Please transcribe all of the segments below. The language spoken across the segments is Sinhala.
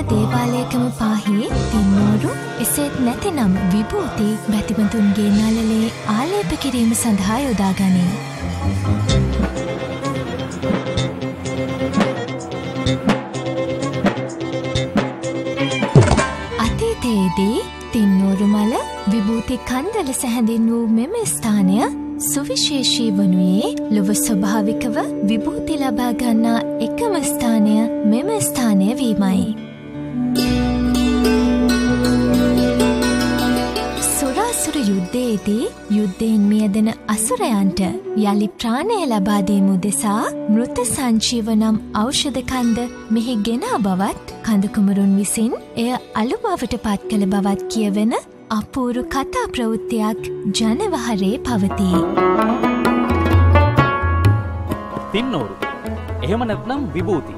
දේවාලයකම පාහේ තින්නෝරු එසේත් නැතිනම් විභූති බැතිමතුන්ගේ නළලේ ආලේප කිරීම සඳහා යොදා ගනී. අතීතයේදී තින්නෝරු මල විභූති කන්ද ලෙස හැඳින් වූ මෙම ස්ථානය සුවිශේෂී වනුයේ ලොව ස්වභාවිකව විභූති ලබා ගන්නා එකම ස්ථානය මෙම ස්ථානය වීමයි. සුරාසුර යුද්ධයේදී යුද්ධයෙන් මියදෙන අසුරයන්ට යළි ප්‍රාණය ලබා දීම උදෙසා මෘත සංජීව නම් ඖෂධ කන්ද මෙහි ගෙනා බවත් කඳකුමරුන් විසින් එය අලු බවට පත් කළ බවත් කියවෙන අපූරු කතා ප්‍රවෘත්තියක් ජනවහරේ පවතී. තින්නෝරු එහෙම නැත්නම් විභූති.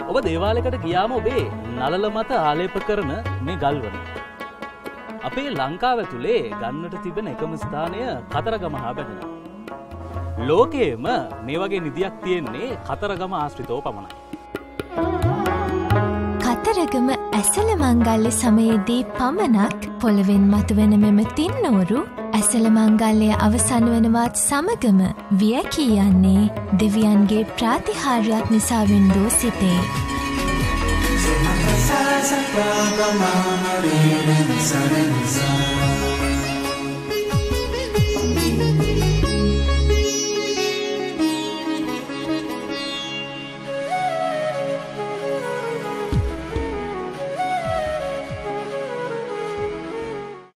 ඔබ දේවාලයකට ගියාම ඔබේ නළල මත ආලේප කරන මේ ගල්වන. අපේ ලංකාව ඇතුලේ ගන්නට තිබෙන එකම ස්ථානය කතරගම හා බැඳෙනවා. ලෝකයේම මේ වගේ නිදියක් තියෙන්නේ කතරගම ආශ්‍රිතව පමණයි. කතරගම ඇසළ මංගල්‍ය සමයේදී පමණක් පොළවෙන් මතුවෙන මෙම තින්නෝරු ඇසළ මංගල්‍යය අවසන් වනවත් සමගම වියැකී යන්නේ දෙවියන්ගේ ප්‍රාතිහාර්යයක් නිසා වින්දෝ සිටේ. Sa